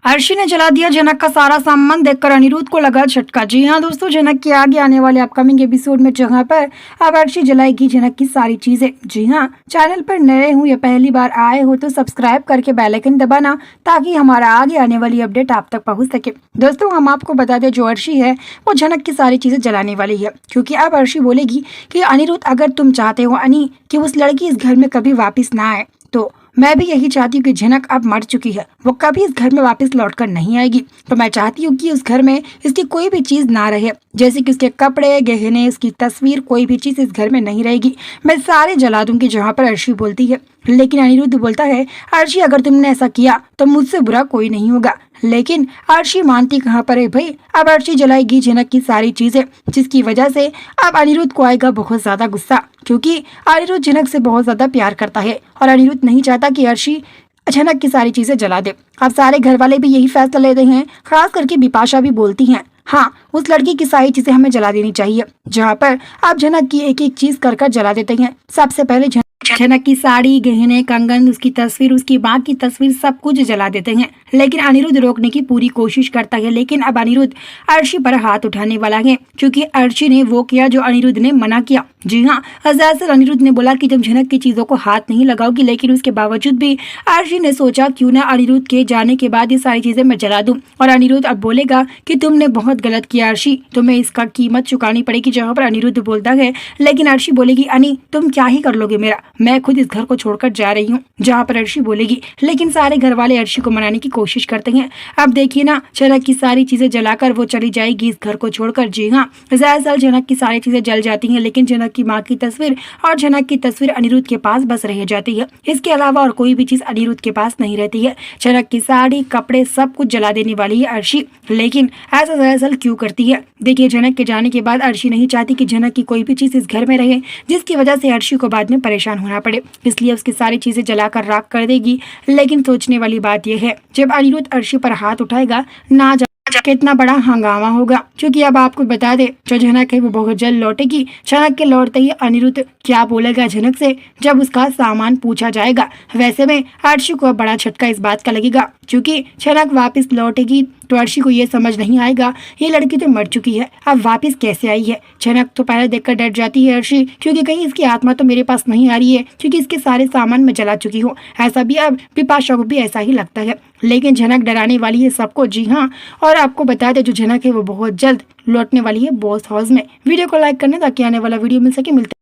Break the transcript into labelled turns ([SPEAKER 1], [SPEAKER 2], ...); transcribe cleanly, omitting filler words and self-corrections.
[SPEAKER 1] अर्शी ने जला दिया जनक का सारा सामान, देखकर अनिरुद्ध को लगा झटका। जी हाँ दोस्तों, जनक के आगे आने वाले अपकमिंग एपिसोड में जहां पर अब अर्शी जलाएगी जनक की सारी चीजें। जी हाँ, चैनल पर नए हो या पहली बार आए हो तो सब्सक्राइब करके बेल आइकन दबाना ताकि हमारा आगे आने वाली अपडेट आप तक पहुंच सके। दोस्तों, हम आपको बता दें, जो अर्शी है वो जनक की सारी चीजें जलाने वाली है, क्योंकि अब अर्शी बोलेगी कि अनिरुद्ध, अगर तुम चाहते हो अनी कि उस लड़की इस घर में कभी वापिस ना आए, तो मैं भी यही चाहती हूँ कि जनक अब मर चुकी है, वो कभी इस घर में वापस लौटकर नहीं आएगी। तो मैं चाहती हूँ कि उस घर में इसकी कोई भी चीज ना रहे, जैसे कि उसके कपड़े, गहने, उसकी तस्वीर, कोई भी चीज इस घर में नहीं रहेगी। मैं सारे जला दूंगी। जहाँ पर अर्शी बोलती है, लेकिन अनिरुद्ध बोलता है, अर्शी अगर तुमने ऐसा किया तो मुझसे बुरा कोई नहीं होगा। लेकिन अर्शी मानती कहाँ पर है भाई। अब अर्शी जलाएगी जनक की सारी चीजें, जिसकी वजह से अब अनिरुद्ध को आएगा बहुत ज्यादा गुस्सा, क्योंकि अनिरुद्ध जनक से बहुत ज्यादा प्यार करता है और अनिरुद्ध नहीं चाहता कि अर्शी जनक की सारी चीजें जला दे। अब सारे घर वाले भी यही फैसला लेते हैं, खास करके बिपाशा भी बोलती हैं, हाँ, उस लड़की की सारी चीजें हमें जला देनी चाहिए। जहाँ पर आप जनक की एक एक चीज कर जला देते हैं। सबसे पहले जनक की साड़ी, गहने, कंगन, उसकी तस्वीर, उसकी माँ की तस्वीर, सब कुछ जला देते हैं। लेकिन अनिरुद्ध रोकने की पूरी कोशिश करता है। लेकिन अब अनिरुद्ध अर्शी पर हाथ उठाने वाला है, क्योंकि अर्शी ने वो किया जो अनिरुद्ध ने मना किया। जी हाँ, दरअसल अनिरुद्ध ने बोला कि तुम जनक की चीजों को हाथ नहीं लगाओगी, लेकिन उसके बावजूद भी अर्शी ने सोचा क्यों ना अनिरुद्ध के जाने के बाद ये सारी चीजें मैं जला दूं। और अनिरुद्ध अब बोलेगा कि तुमने बहुत गलत किया अर्शी, तुम्हें इसका कीमत चुकानी पड़ेगी। जहाँ पर अनिरुद्ध बोलता है, लेकिन अर्शी बोलेगी, अनी तुम क्या ही कर लोगे मेरा, मैं खुद इस घर को छोड़कर जा रही हूँ। जहाँ पर अर्शी बोलेगी, लेकिन सारे घर वाले अर्शी को मनाने की कोशिश करते हैं। अब देखिए ना, जनक की सारी चीजें जलाकर वो चली जाएगी इस घर को छोड़कर। जी हाँ, दरअसल जनक की सारी चीजें जल जाती हैं, लेकिन जनक की माँ की तस्वीर और जनक की तस्वीर अनिरुद्ध के पास बस रह जाती है। इसके अलावा और कोई भी चीज अनिरुद्ध के पास नहीं रहती है। जनक की साड़ी, कपड़े, सब कुछ जला देने वाली है अर्शी। लेकिन ऐसा दरअसल क्यों करती है? देखिए, जनक के जाने के बाद अर्शी नहीं चाहती कि जनक की कोई भी चीज इस घर में रहे, जिसकी वजह से अर्शी को बाद में परेशान होना पड़े, इसलिए उसकी सारी चीजें जलाकर राख कर देगी। लेकिन सोचने वाली बात यह है, जब अनिरुद्ध अर्शी पर हाथ उठाएगा, ना कितना बड़ा हंगामा होगा। क्योंकि अब आपको बता दे, जो जनक है वो बहुत जल्द लौटेगी। जनक के लौटते ही अनिरुद्ध क्या बोलेगा जनक से, जब उसका सामान पूछा जाएगा। वैसे में अर्शी को बड़ा झटका इस बात का लगेगा, क्योंकि जनक वापस लौटेगी तो अर्शी को ये समझ नहीं आएगा, ये लड़की तो मर चुकी है, अब वापस कैसे आई है। जनक तो पहले देखकर डर जाती है अर्शी, क्योंकि कहीं इसकी आत्मा तो मेरे पास नहीं आ रही है, क्योंकि इसके सारे सामान मैं जला चुकी हूँ। ऐसा भी अब बिपाशा को भी ऐसा ही लगता है। लेकिन जनक डराने वाली है सबको। जी हाँ, और आपको बता दें, जो जनक है वो बहुत जल्द लौटने वाली है बॉस हाउस में। वीडियो को लाइक करना ताकि आने वाला वीडियो मिल सके। मिलते